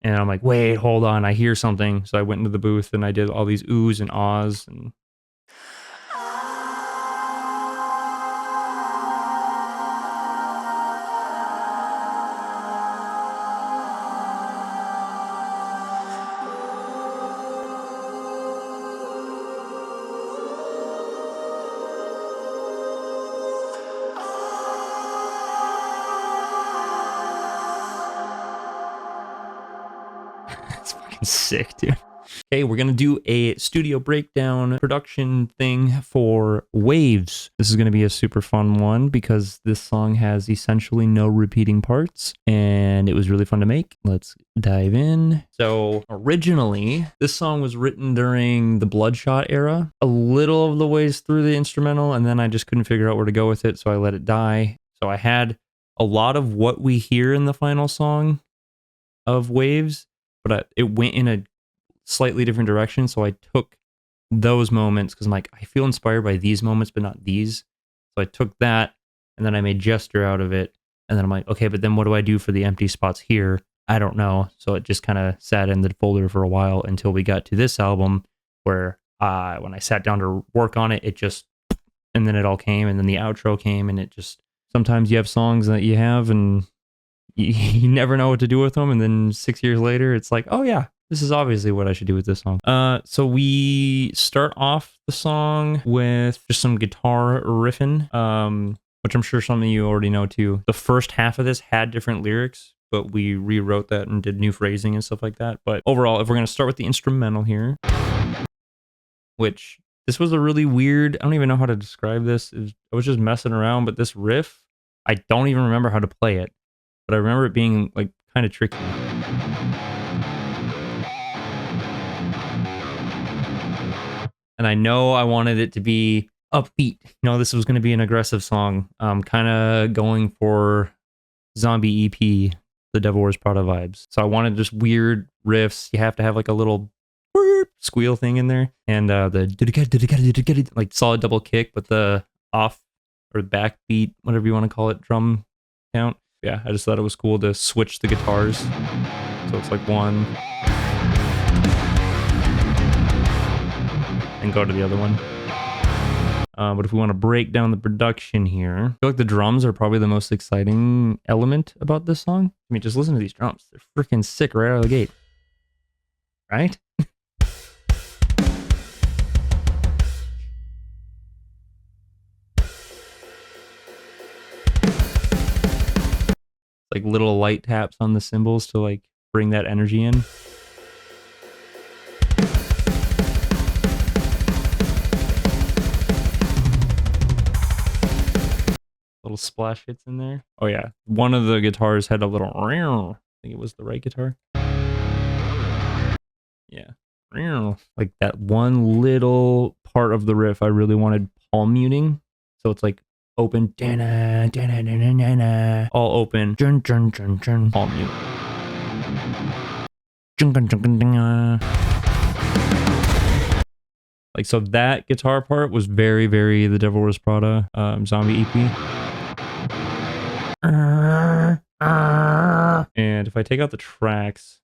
And I'm like, wait, hold on, I hear something. So I went into the booth and I did all these oohs and ahs and it's fucking sick, dude. Okay, we're gonna do a studio breakdown production thing for Waves. This is gonna be a super fun one because this song has essentially no repeating parts and it was really fun to make. Let's dive in. So originally, this song was written during the Bloodshot era, a little of the ways through the instrumental, and then I just couldn't figure out where to go with it, so I let it die. So I had a lot of what we hear in the final song of Waves, but it went in a slightly different direction. So I took those moments because I'm like, I feel inspired by these moments, but not these. So I took that and then I made gesture out of it. And then I'm like, okay, but then what do I do for the empty spots here? I don't know. So it just kind of sat in the folder for a while until we got to this album where when I sat down to work on it, it just, and then it all came and then the outro came and it just, sometimes you have songs that you have and you never know what to do with them. And then 6 years later, it's like, oh yeah, this is obviously what I should do with this song. So we start off the song with just some guitar riffing, which I'm sure some of you already know too. The first half of this had different lyrics, but we rewrote that and did new phrasing and stuff like that. But overall, if we're going to start with the instrumental here, which this was a really weird, I don't even know how to describe this. I was just messing around, but this riff, I don't even remember how to play it, but I remember it being like kind of tricky. And I know I wanted it to be upbeat. You know, this was going to be an aggressive song. Kind of going for Zombie EP, The Devil Wears Prada vibes. So I wanted just weird riffs. You have to have like a little squeal thing in there. And the like solid double kick, but the off or backbeat, whatever you want to call it, drum count. Yeah, I just thought it was cool to switch the guitars. So it's like one. And go to the other one. But if we want to break down the production here, I feel like the drums are probably the most exciting element about this song. I mean, just listen to these drums. They're freaking sick right out of the gate. Right? Like little light taps on the cymbals to like bring that energy in. Little splash hits in there. Oh yeah, one of the guitars had a little, I think it was the right guitar. Yeah, like that one little part of the riff I really wanted palm muting, so it's like open, all open, palm mute. Like, so that guitar part was very, very The Devil Wears Prada Zombie EP. And if I take out the tracks,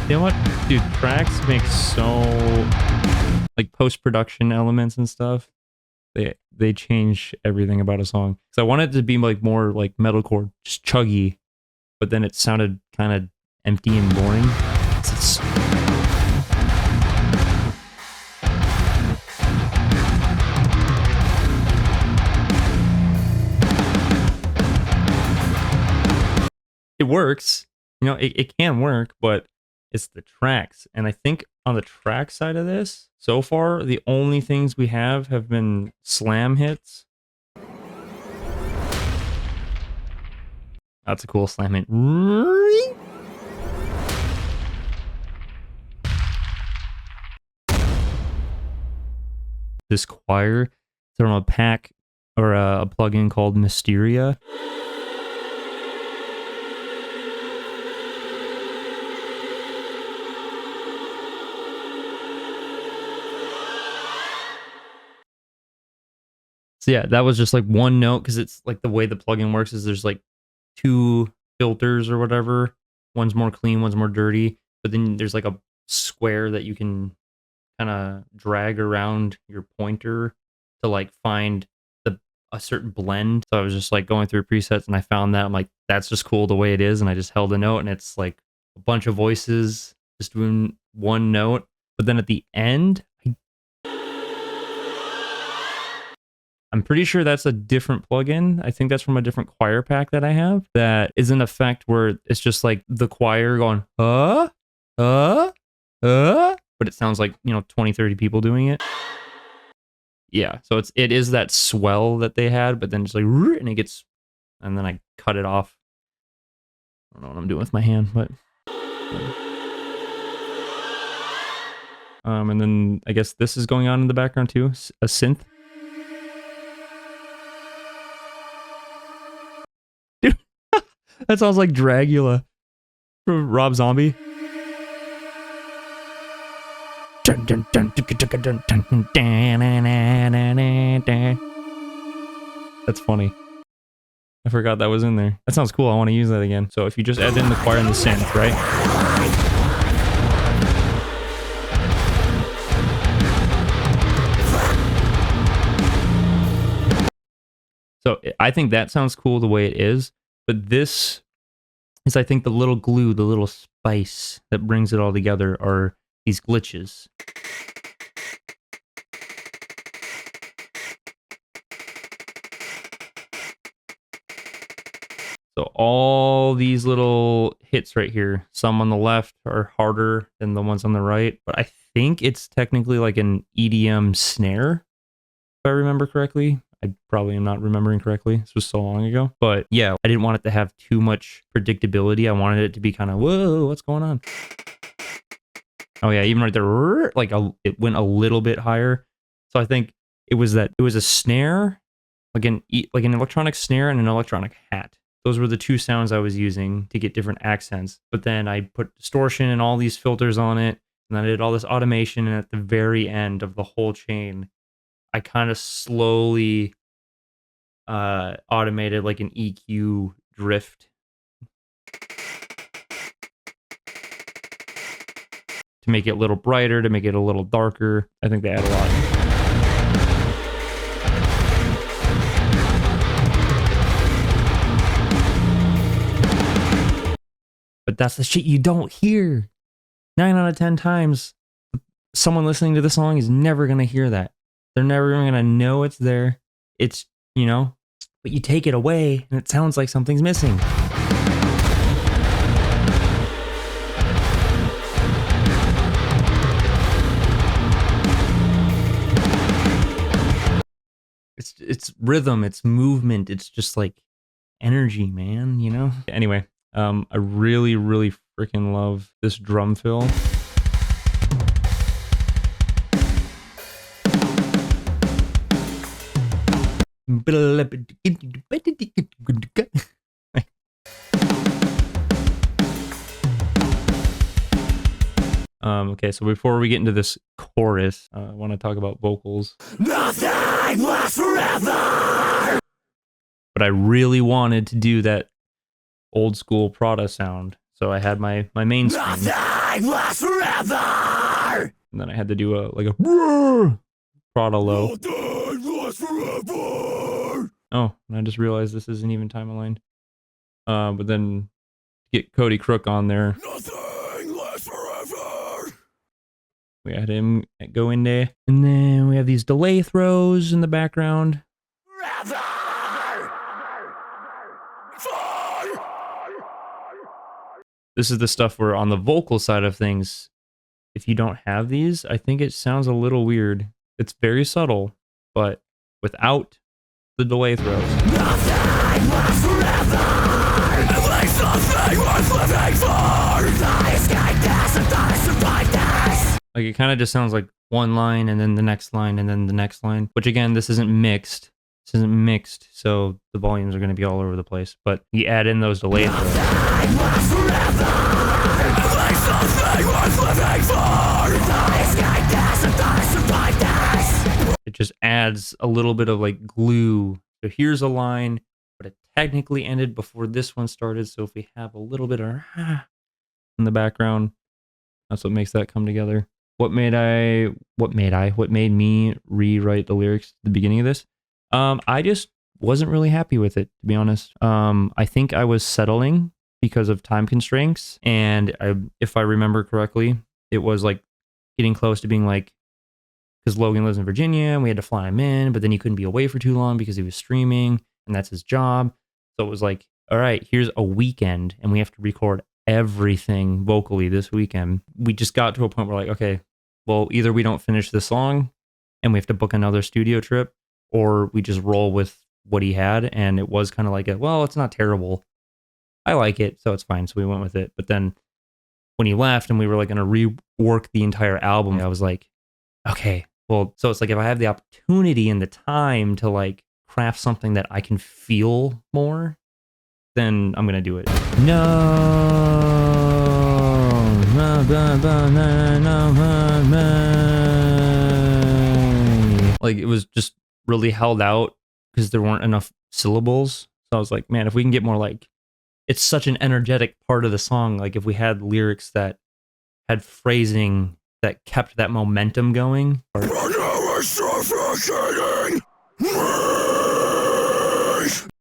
you know what, dude, tracks make so, like, post-production elements and stuff, they change everything about a song. So I wanted it to be like more like metalcore, just chuggy, but then it sounded kind of empty and boring. It works, you know, it can work, but it's the tracks. And I think on the track side of this, so far, the only things we have been slam hits. That's a cool slam hit. This choir, it's from a pack or a plugin called Mysteria. So So yeah, that was just like one note, because it's like the way the plugin works is there's like two filters or whatever. One's more clean, one's more dirty. But then there's like a square that you can kind of drag around your pointer to like find a certain blend. So I was just like going through presets and I found that. I'm like, that's just cool the way it is. And I just held a note and it's like a bunch of voices just doing one note. But then at the end, I'm pretty sure that's a different plugin. I think that's from a different choir pack that I have. That is an effect where it's just like the choir going, but it sounds like, 20, 30 people doing it. Yeah, so it is that swell that they had, but then it's like, and it gets, and then I cut it off. I don't know what I'm doing with my hand, but. And then I guess this is going on in the background too, a synth. Dude, that sounds like Dragula from Rob Zombie. That's funny. I forgot that was in there. That sounds cool. I want to use that again. So if you just add in the choir and the synth, right? So I think that sounds cool the way it is. But this is, I think, the little glue, the little spice that brings it all together are these glitches. So all these little hits right here, some on the left are harder than the ones on the right, but I think it's technically like an EDM snare, if I remember correctly. I probably am not remembering correctly. This was so long ago. But yeah, I didn't want it to have too much predictability. I wanted it to be kind of, whoa, what's going on? Oh yeah, even right there, like it went a little bit higher. So I think it was a snare, like an electronic snare and an electronic hat. Those were the two sounds I was using to get different accents. But then I put distortion and all these filters on it, and then I did all this automation, and at the very end of the whole chain, I kind of slowly automated like an EQ drift to make it a little brighter, to make it a little darker. I think they add a lot. But that's the shit you don't hear. 9 out of 10 times, someone listening to the song is never going to hear that. They're never going to know it's there. It's, but you take it away and it sounds like something's missing. It's rhythm, it's movement, it's just like energy, man, Anyway, I really, really freaking love this drum fill. Okay, so before we get into this chorus, I want to talk about vocals. Nothing lasts forever! But I really wanted to do that old school Prada sound, so I had my main screen. Nothing lasts forever! And then I had to do a Prada low. Nothing lasts forever! Oh, and I just realized this isn't even time aligned. But then get Cody Crook on there. Nothing lasts forever! We had him go in there. And then we have these delay throws in the background. Forever! This is the stuff where on the vocal side of things, if you don't have these, I think it sounds a little weird. It's very subtle, but without the delay throws. Nothing lasts forever! At least nothing worth living for! I escaped this and I survived this! Like, it kind of just sounds like one line and then the next line and then the next line. Which again, this isn't mixed. This isn't mixed, so the volumes are going to be all over the place. But you add in those delay throws. Nothing lasts forever! At least nothing worth living for! I escaped this and I survived this! just adds a little bit of like glue. So here's a line, but it technically ended before this one started. So if we have a little bit of in the background, that's what makes that come together. What made me rewrite the lyrics at the beginning of this? I just wasn't really happy with it, to be honest. I think I was settling because of time constraints, and if I remember correctly, it was like getting close to being like, because Logan lives in Virginia and we had to fly him in, but then he couldn't be away for too long because he was streaming and that's his job. So it was like, all right, here's a weekend and we have to record everything vocally this weekend. We just got to a point where like, okay, well, either we don't finish this song and we have to book another studio trip, or we just roll with what he had. And it was kind of like, well, it's not terrible. I like it, so it's fine. So we went with it. But then when he left and we were like going to rework the entire album, I was like, okay, well, so it's like if I have the opportunity and the time to like craft something that I can feel more, then I'm going to do it. Like it was just really held out because there weren't enough syllables. So I was like, man, if we can get more like, it's such an energetic part of the song. Like if we had lyrics that had phrasing that kept that momentum going.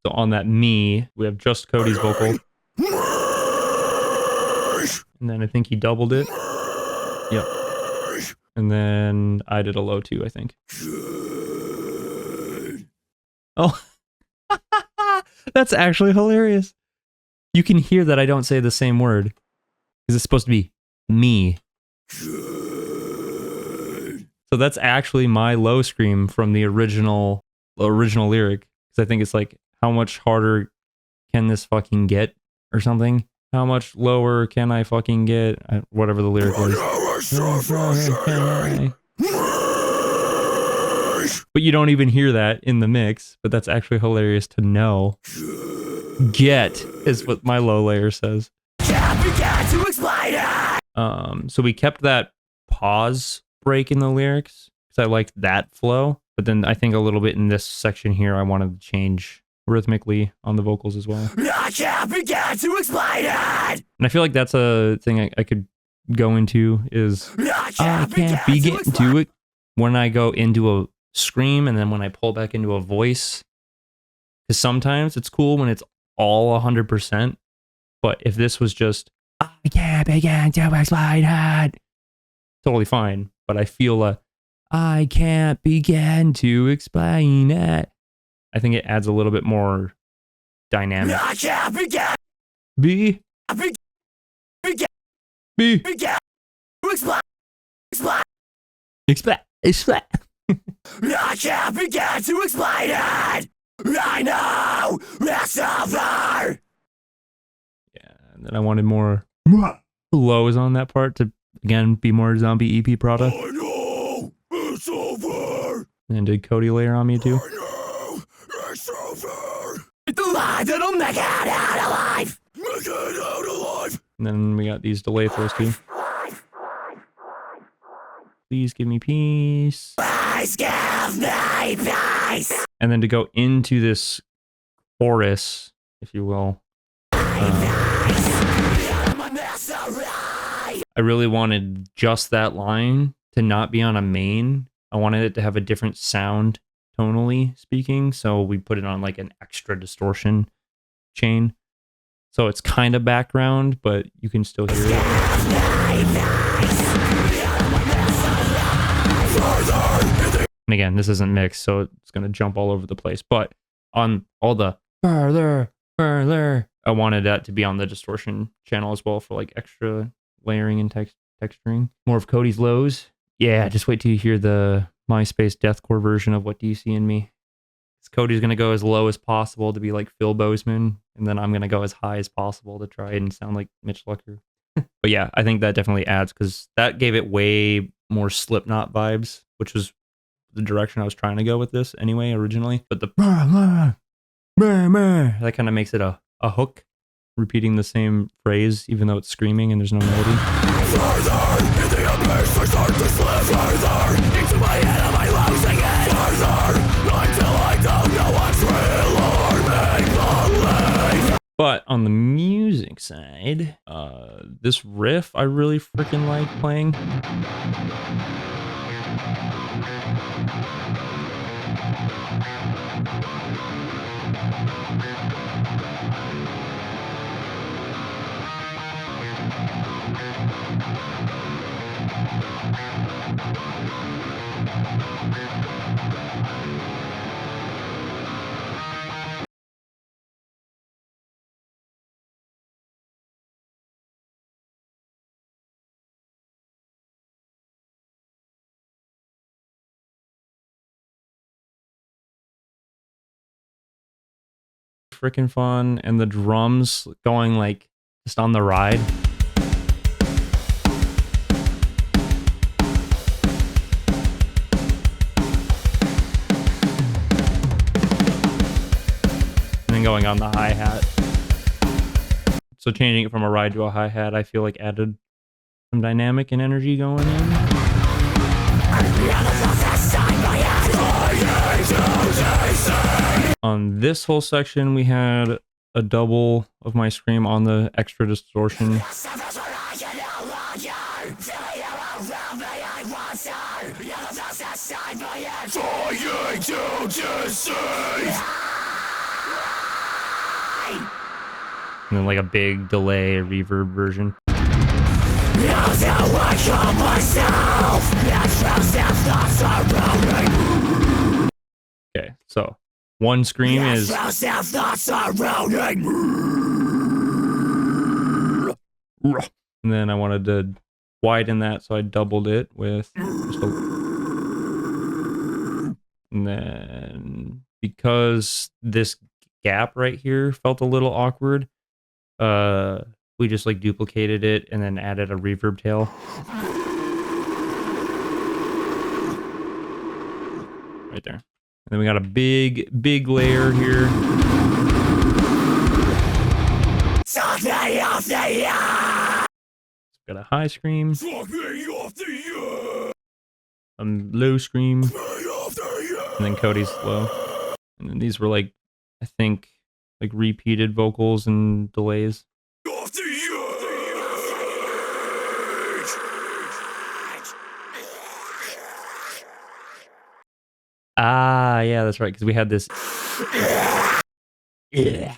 So on that me, we have just Cody's vocal. And then I think he doubled it. Yep. And then I did a low too, I think. Oh, that's actually hilarious. You can hear that I don't say the same word because it's supposed to be me. So that's actually my low scream from the original lyric. Because I think it's like, how much harder can this fucking get or something? How much lower can I fucking get? Whatever the lyric was. But you don't even hear that in the mix. But that's actually hilarious to know. Get is what my low layer says. So we kept that pause break in the lyrics because I liked that flow. But then I think a little bit in this section here, I wanted to change rhythmically on the vocals as well. I can't begin to explain it. And I feel like that's a thing I could go into is I can't begin to it when I go into a scream and then when I pull back into a voice. Because sometimes it's cool when it's all 100%. But if this was just I can't begin to explain it, totally fine. But I feel I can't begin to explain it. I think it adds a little bit more dynamic. I can't begin. B. Explain. I can't begin to explain it. I know it's over. Yeah, and then I wanted more lows on that part to again be more zombie EP product. I know it's over. And did Cody layer on me too? I know it's over. The lie that'll make it out alive. Make it out alive. And then we got these delay throws too. Please give me peace. Please give me peace. And then to go into this chorus, if you will. I really wanted just that line to not be on a main. I wanted it to have a different sound tonally speaking. So we put it on like an extra distortion chain. So it's kind of background, but you can still hear it. And again, this isn't mixed, so it's going to jump all over the place. But on all the further, I wanted that to be on the distortion channel as well for like extra layering and texturing. More of Cody's lows. Yeah, just wait till you hear the MySpace deathcore version of What Do You See in Me. Cody's going to go as low as possible to be like Phil Bozeman, and then I'm going to go as high as possible to try and sound like Mitch Lucker. But yeah, I think that definitely adds because that gave it way more Slipknot vibes, which was the direction I was trying to go with this anyway originally. But the that kind of makes it a hook, repeating the same phrase even though it's screaming and there's no melody. Further, in the abyss, I start to slip further into my head, am I losing it? But on the music side, this riff I really freaking like playing. Freaking fun, and the drums going like just on the ride. And then going on the hi-hat. So changing it from a ride to a hi-hat, I feel like added some dynamic and energy going in. On this whole section, we had a double of my scream on the extra distortion. And then like a big delay reverb version. Okay, so one scream is and then I wanted to widen that, so I doubled it with just and then because this gap right here felt a little awkward, we just like duplicated it and then added a reverb tail. Right there. And then we got a big layer here. Got a high scream. A low scream. And then Cody's low. And then these were like, I think, like repeated vocals and delays. Ah, yeah, that's right, because we had this. And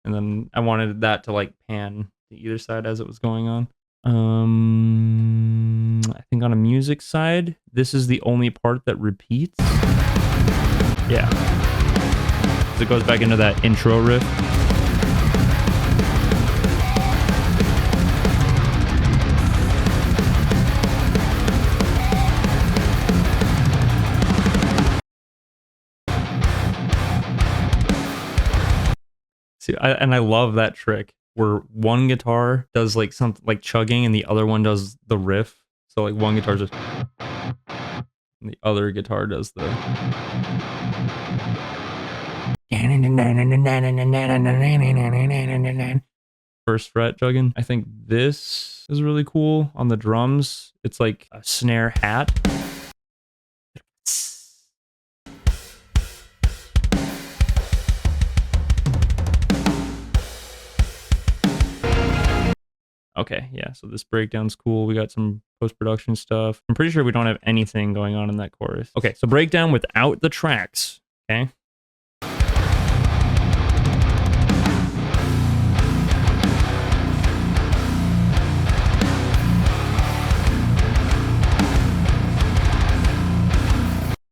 then I wanted that to like pan to either side as it was going on. I think on a music side, this is the only part that repeats. Yeah. It goes back into that intro riff. See, I love that trick where one guitar does like something like chugging and the other one does the riff. So like one guitar just and the other guitar does the first fret chugging. I think this is really cool on the drums. It's like a snare hat. Okay, yeah, so this breakdown's cool. We got some post-production stuff. I'm pretty sure we don't have anything going on in that chorus. Okay, so breakdown without the tracks, okay?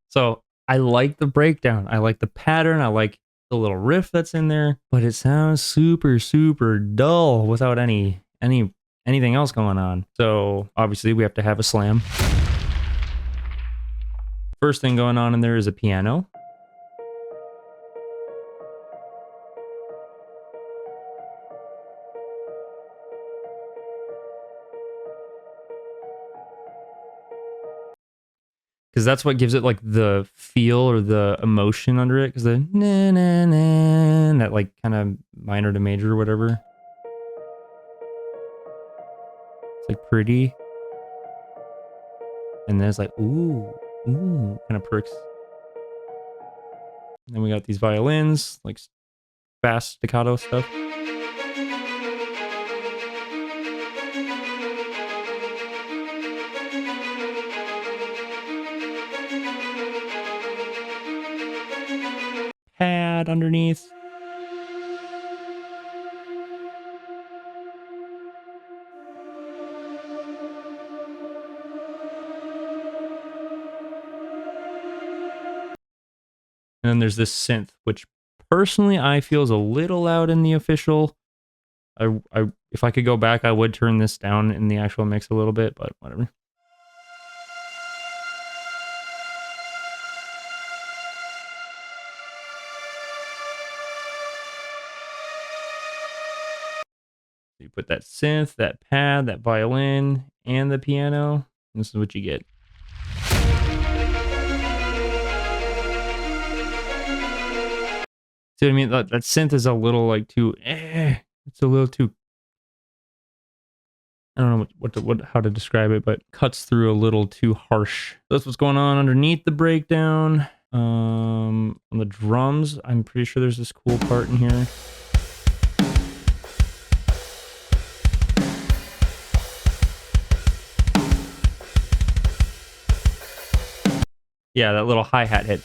So I like the breakdown. I like the pattern. I like the little riff that's in there, but it sounds super, super dull without anything else going on. So obviously we have to have a slam. First thing going on in there is a piano. Because that's what gives it like the feel or the emotion under it. Because the na na na, that like kind of minor to major or whatever. It's like pretty. And then it's like, ooh, kind of perks. And then we got these violins, like fast staccato stuff. Pad underneath. And then there's this synth, which personally I feel is a little loud in the official. If I could go back, I would turn this down in the actual mix a little bit, but whatever. You put that synth, that pad, that violin, and the piano. This is what you get. See what I mean? That synth is a little like too. It's a little too. I don't know how to describe it, but cuts through a little too harsh. That's what's going on underneath the breakdown. On the drums, I'm pretty sure there's this cool part in here. Yeah, that little hi-hat hit.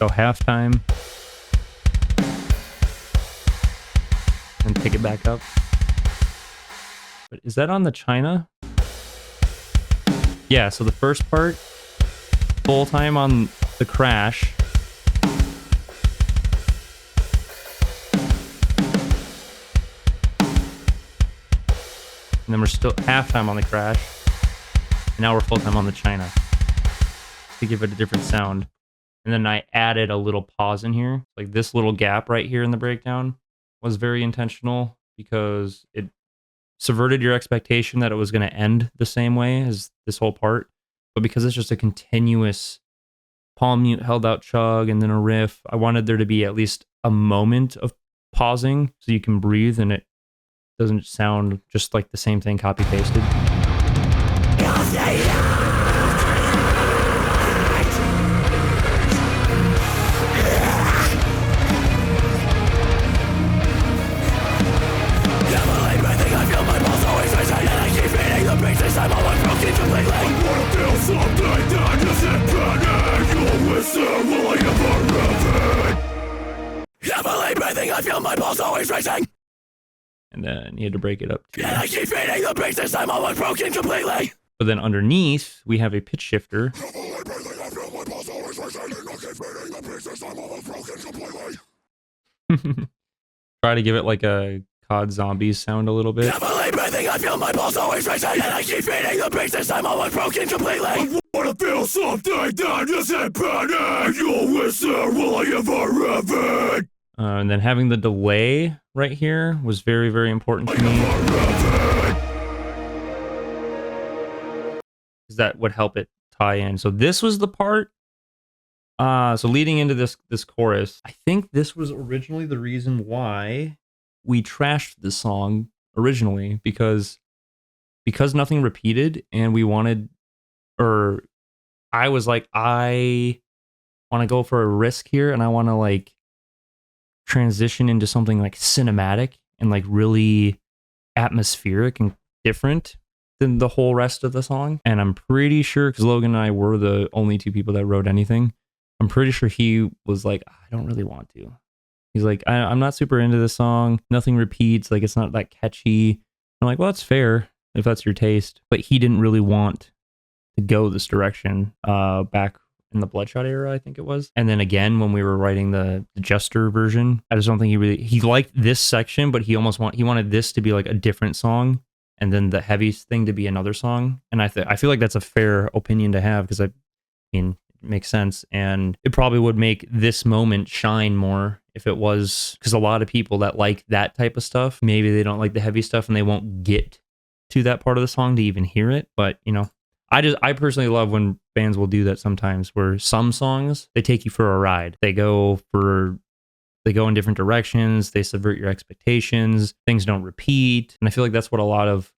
So halftime. And pick it back up. But is that on the China? Yeah, so the first part, full time on the crash. And then we're still halftime on the crash. And now we're full time on the China. To give it a different sound. And then I added a little pause in here. Like this little gap right here in the breakdown was very intentional because it subverted your expectation that it was going to end the same way as this whole part. But because it's just a continuous palm mute held out chug and then a riff, I wanted there to be at least a moment of pausing so you can breathe and it doesn't sound just like the same thing copy pasted. I feel my pulse always racing. And then you had to break it up too. And I keep feeling the beats this time almost broken completely. But then underneath, we have a pitch shifter. Try to give it like a COD Zombies sound a little bit. I feel my pulse always racing. And I keep feeling the beats this time almost broken completely. I wanna feel something that isn't panic. You'll listen, will I ever have it? And then having the delay right here was very, very important to me. Because that would help it tie in. So this was the part. So leading into this chorus, I think this was originally the reason why we trashed this song originally. Because nothing repeated and we wanted, or I was like, I want to go for a risk here and I want to like transition into something like cinematic and like really atmospheric and different than the whole rest of the song. And I'm pretty sure, because Logan and I were the only two people that wrote anything, I'm pretty sure he was like, I don't really want to. He's like, I'm not super into this song. Nothing repeats. Like, it's not that catchy. I'm like, well, that's fair if that's your taste. But he didn't really want to go this direction back in the Bloodshot era, I think it was. And then again, when we were writing the Jester version, I just don't think he liked this section, but he wanted this to be like a different song, and then the heavy thing to be another song. And I feel like that's a fair opinion to have, because I mean, it makes sense, and it probably would make this moment shine more if it was, because a lot of people that like that type of stuff, maybe they don't like the heavy stuff and they won't get to that part of the song to even hear it. But you know, I personally love when bands will do that sometimes, where some songs, they take you for a ride. They go in different directions. They subvert your expectations. Things don't repeat. And I feel like that's what a lot of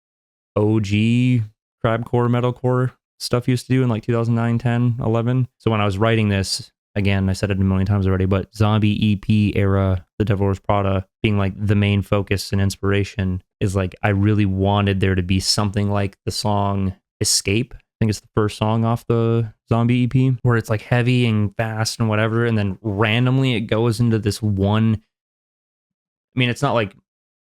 OG crabcore, metalcore stuff used to do in like 2009, 10, 11. So when I was writing this, again, I said it a million times already, but zombie EP era, The Devil Wears Prada, being like the main focus and inspiration is like, I really wanted there to be something like the song Escape. I think it's the first song off the zombie EP, where it's like heavy and fast and whatever. And then randomly it goes into this one. I mean, it's not like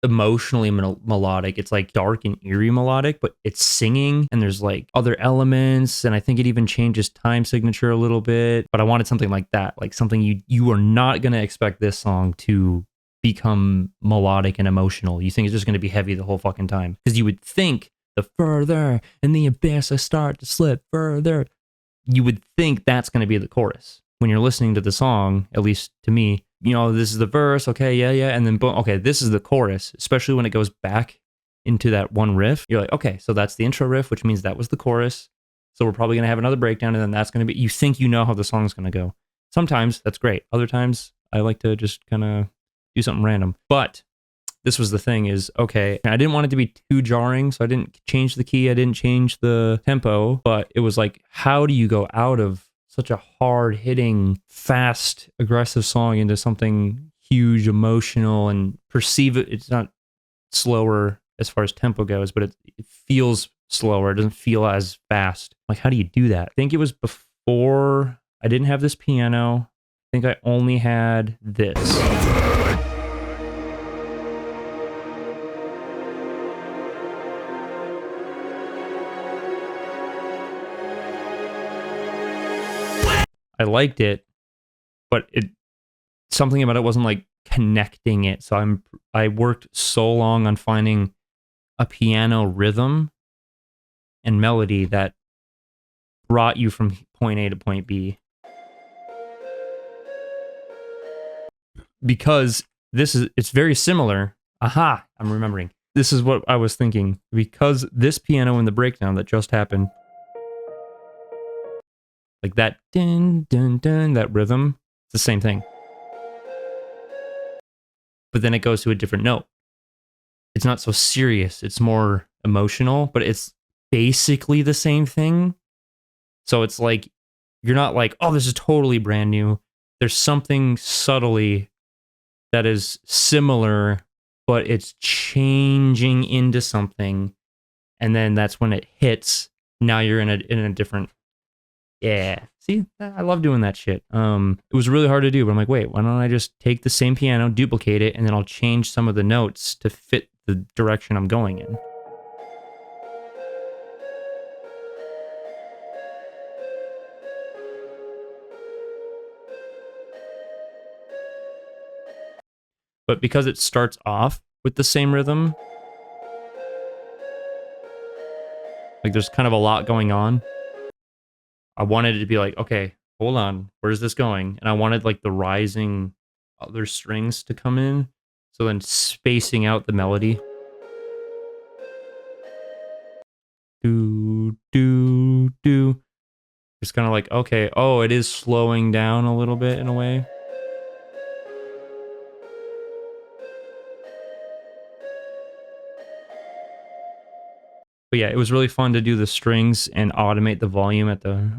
emotionally melodic. It's like dark and eerie melodic, but it's singing and there's like other elements. And I think it even changes time signature a little bit. But I wanted something like that, like something you are not going to expect this song to become melodic and emotional. You think it's just going to be heavy the whole fucking time. Because you would think the further in the abyss I start to slip further, you would think that's going to be the chorus. When you're listening to the song, at least to me, you know, this is the verse, okay, yeah, and then boom, okay, this is the chorus, especially when it goes back into that one riff. You're like, okay, so that's the intro riff, which means that was the chorus. So we're probably going to have another breakdown, and then that's going to be, you think you know how the song's going to go. Sometimes that's great. Other times I like to just kind of do something random. But this was the thing is, okay, I didn't want it to be too jarring, so I didn't change the key, I didn't change the tempo, but it was like, how do you go out of such a hard-hitting, fast, aggressive song into something huge, emotional, and perceive it? It's not slower as far as tempo goes, but it feels slower. It doesn't feel as fast. Like, how do you do that? I think it was before I didn't have this piano. I think I only had this. I liked it, but something about it wasn't like connecting it. So I worked so long on finding a piano rhythm and melody that brought you from point A to point B. Because it's very similar. Aha, I'm remembering. This is what I was thinking. Because this piano in the breakdown that just happened, like that dun dun dun, that rhythm, it's the same thing. But then it goes to a different note. It's not so serious, it's more emotional, but it's basically the same thing. So it's like, you're not like, oh, this is totally brand new. There's something subtly that is similar, but it's changing into something. And then that's when it hits. Now you're in a different. Yeah. See, I love doing that shit. It was really hard to do, but I'm like, wait, why don't I just take the same piano, duplicate it, and then I'll change some of the notes to fit the direction I'm going in. But because it starts off with the same rhythm, like there's kind of a lot going on. I wanted it to be like, okay, hold on, where's this going? And I wanted like the rising other strings to come in. So then spacing out the melody. Do, do, do. It's kind of like, okay, oh, it is slowing down a little bit in a way. But yeah, it was really fun to do the strings and automate the volume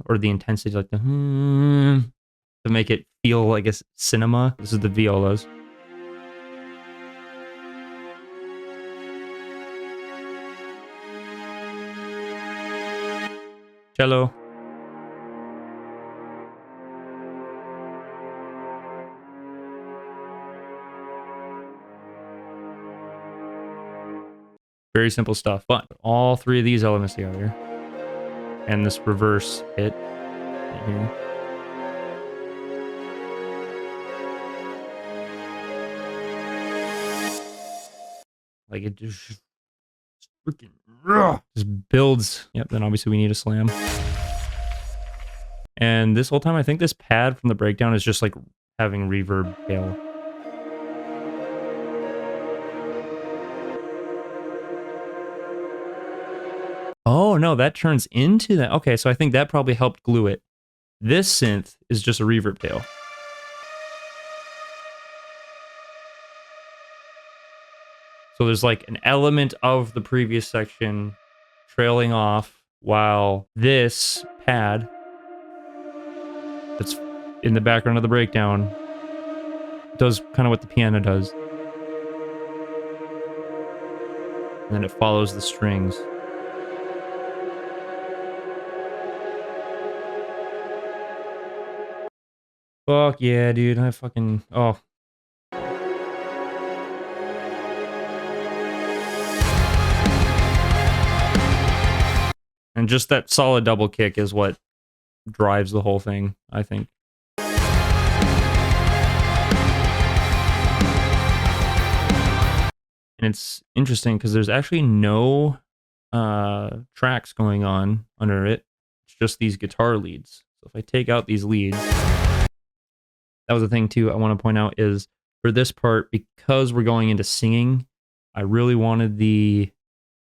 or the intensity, like to make it feel like a cinema. This is the violas. Cello. Very simple stuff, but all three of these elements together. And this reverse hit right here. Like it just freaking just builds. Yep, then obviously we need a slam. And this whole time, I think this pad from the breakdown is just like having reverb tail. Oh, no, that turns into that. Okay, so I think that probably helped glue it. This synth is just a reverb tail. So there's like an element of the previous section trailing off, while this pad that's in the background of the breakdown does kind of what the piano does. And then it follows the strings. Fuck yeah, dude. I fucking... Oh. And just that solid double kick is what drives the whole thing, I think. And it's interesting because there's actually no tracks going on under it. It's just these guitar leads. So if I take out these leads, that was the thing too I want to point out is for this part, because we're going into singing, I really wanted the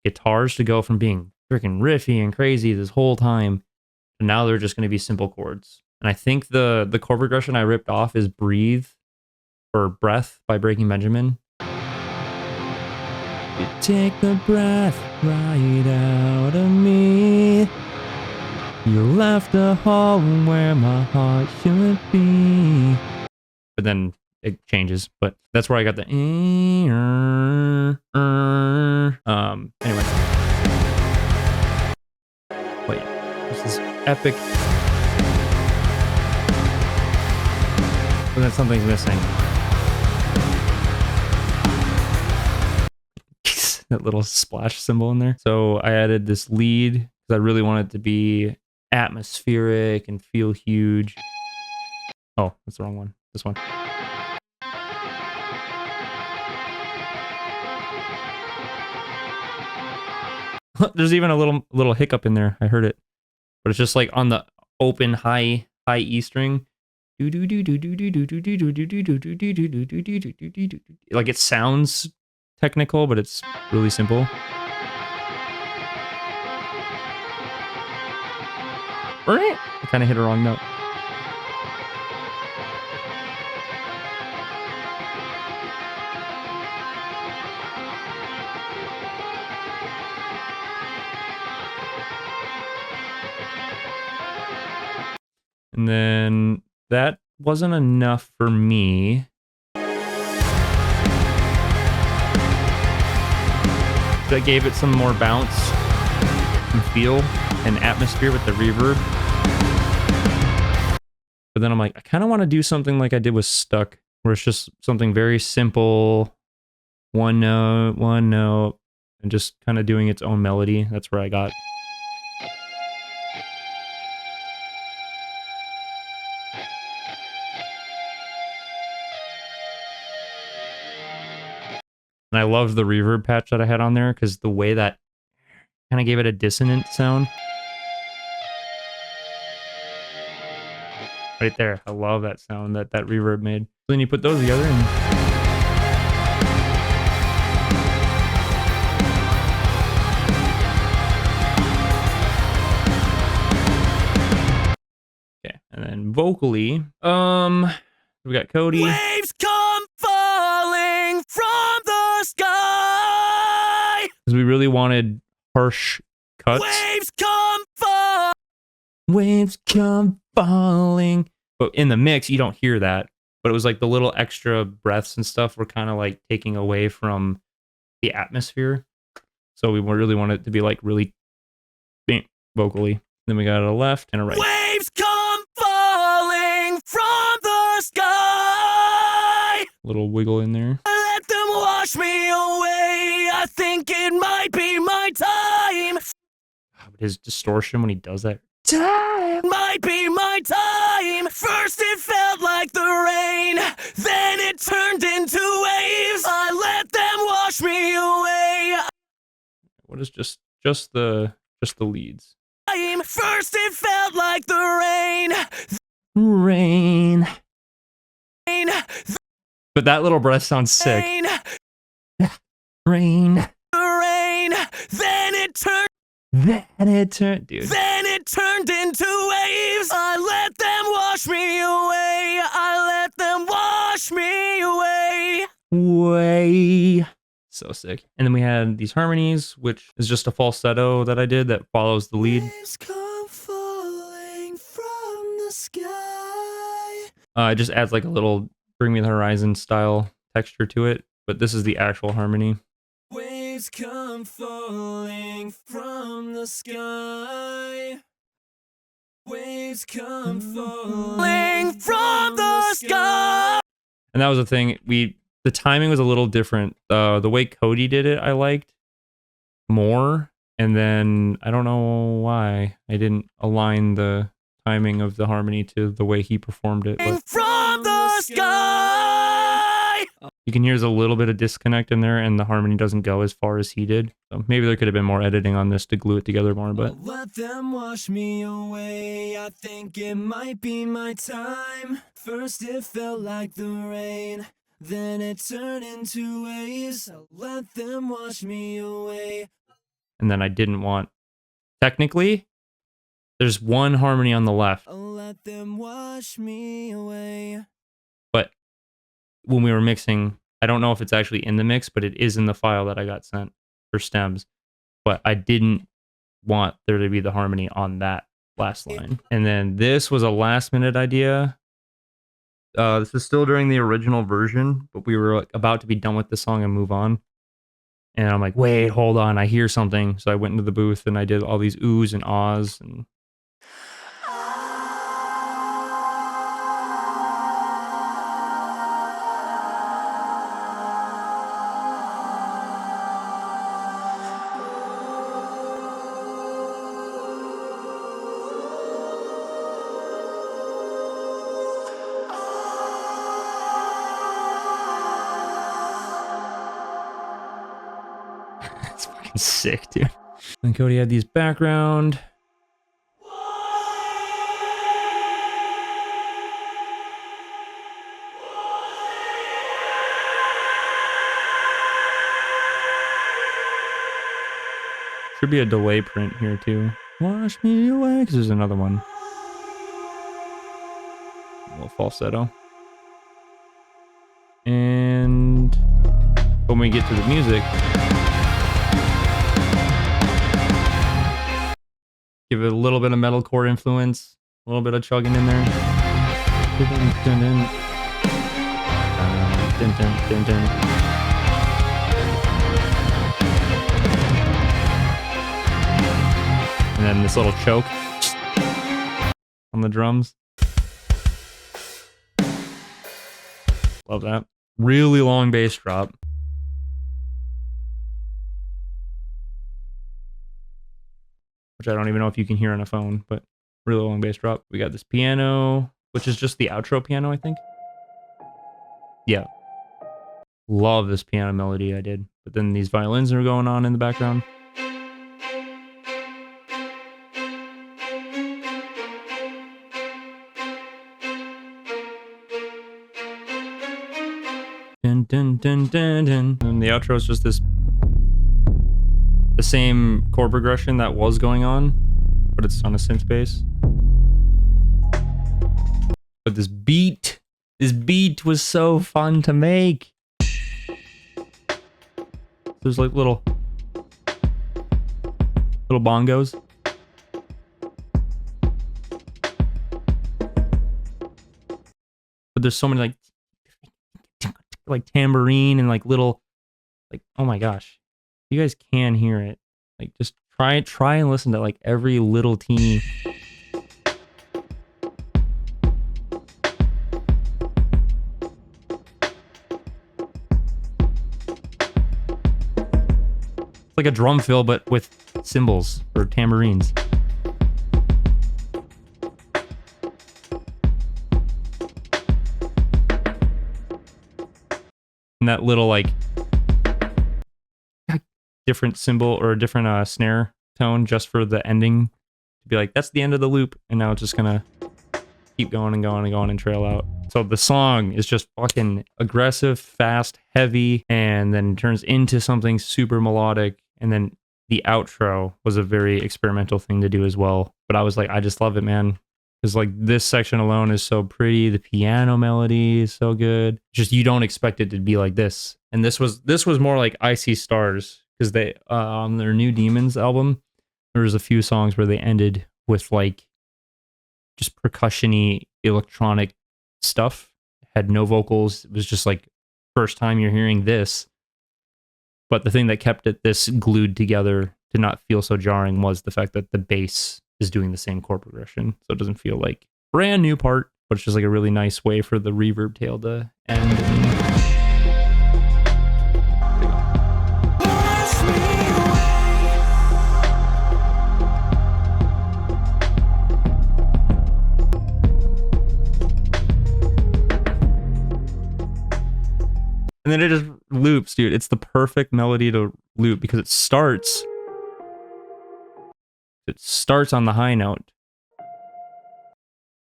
guitars to go from being freaking riffy and crazy this whole time, and now they're just going to be simple chords. And I think the chord progression I ripped off is Breathe or Breath by Breaking Benjamin. You take the breath right out of me. You left a hole where my heart should be. But then it changes. But that's where I got the anyway. Wait, this is epic. But then something's missing. That little splash symbol in there. So I added this lead because I really want it to be atmospheric and feel huge. Oh, that's the wrong one. This one. There's even a little hiccup in there. I heard it, but it's just like on the open high E string. Like it sounds technical, but it's really simple. I kind of hit a wrong note. And then that wasn't enough for me. That gave it some more bounce and feel and atmosphere with the reverb. But then I'm like, I kind of want to do something like I did with Stuck, where it's just something very simple, one note, and just kind of doing its own melody. That's where I got. And I love the reverb patch that I had on there because the way that kind of gave it a dissonant sound. Right there. I love that sound that reverb made. So then you put those together and... Okay, and then vocally, we got Cody. Waves come falling from the sky. Because we really wanted harsh cuts. Waves come falling. Waves come falling. But in the mix, you don't hear that. But it was like the little extra breaths and stuff were kind of like taking away from the atmosphere. So we really wanted it to be like really vocally. Then we got a left and a right. Waves come falling from the sky. Little wiggle in there. Let them wash me away. I think it might be my time. But his distortion when he does that. Time might be my time. First it felt like the rain, then it turned into waves. I let them wash me away. What is just the leads? First it felt like the Rain. But that little breath sounds sick. Rain. Rain. Then it turned. Dude. Then it turned into waves. I let them wash me away. I let them wash me away. Way. So sick. And then we had these harmonies, which is just a falsetto that I did that follows the lead. Waves come falling from the sky. It just adds like a little Bring Me the Horizon style texture to it, but this is the actual harmony. Waves come falling from the sky. Waves come falling from the sky. And that was the thing. The timing was a little different. The way Cody did it, I liked more. And then I don't know why I didn't align the timing of the harmony to the way he performed it. But From the sky. you can hear there's a little bit of disconnect in there, and the harmony doesn't go as far as he did. So maybe there could have been more editing on this to glue it together more. But Let them wash me away. I think it might be my time. First it felt like the rain, then it turned into waves. I'll let them wash me away. and then I didn't want. Technically, there's one harmony on the left, I'll let them wash me away. but when we were mixing, I don't know if it's actually in the mix, but it is in the file that I got sent for stems. But I didn't want there to be the harmony on that last line. And then this was a last minute idea. This is still during the original version, but we were like about to be done with the song and move on. And I'm like, wait, hold on, I hear something. So I went into the booth and I did all these oohs and ahs and it's fucking sick, dude. And Cody had these background. Should be a delay print here too. Wash me away, because there's another one. A little falsetto. And when we get to the music, give it a little bit of metalcore influence, a little bit of chugging in there. And then this little choke on the drums. Love that. Really long bass drop. Which I don't even know if you can hear on a phone, but really long bass drop. We got this piano, which is just the outro piano, I think. Yeah. Love this piano melody I did. But then these violins are going on in the background. Dun, dun, dun, dun, dun. And the outro is just this, the same chord progression that was going on, but it's on a synth bass. But this beat was so fun to make. There's like little bongos. But there's so many like tambourine and like little, like, oh my gosh, you guys can hear it. Like, just try and listen to like every little teeny. It's like a drum fill, but with cymbals or tambourines. And that little like different cymbal or a different snare tone just for the ending to be like, that's the end of the loop, and now it's just gonna keep going and going and going and trail out. So the song is just fucking aggressive, fast, heavy, and then turns into something super melodic. And then the outro was a very experimental thing to do as well. But I was like, I just love it, man. Because like this section alone is so pretty. The piano melody is so good. Just you don't expect it to be like this. And And this was more like I See Stars, because they on their New Demons album, there was a few songs where they ended with like just percussion-y electronic stuff. Had no vocals. It was just like first time you're hearing this. But the thing that kept this glued together to not feel so jarring was the fact that the bass is doing the same chord progression. So it doesn't feel like brand new part, but it's just like a really nice way for the reverb tail to end. And then it just loops, dude. It's the perfect melody to loop because it starts on the high note.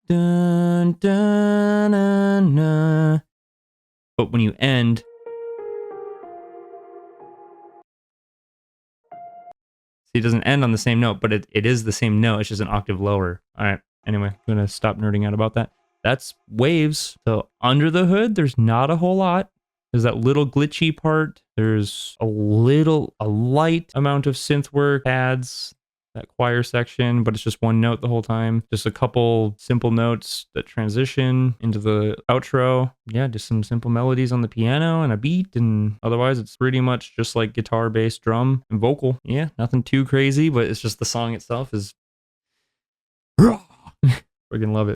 Dun, dun, dun, dun. But when you end, see, it doesn't end on the same note, but it is the same note. It's just an octave lower. All right. Anyway, I'm going to stop nerding out about that. That's Waves. So under the hood, there's not a whole lot. There's that little glitchy part. There's a light amount of synth work, adds that choir section, but it's just one note the whole time. Just a couple simple notes that transition into the outro. Yeah, just some simple melodies on the piano and a beat, and otherwise it's pretty much just like guitar, bass, drum, and vocal. Yeah, nothing too crazy, but it's just the song itself is... Freaking love it.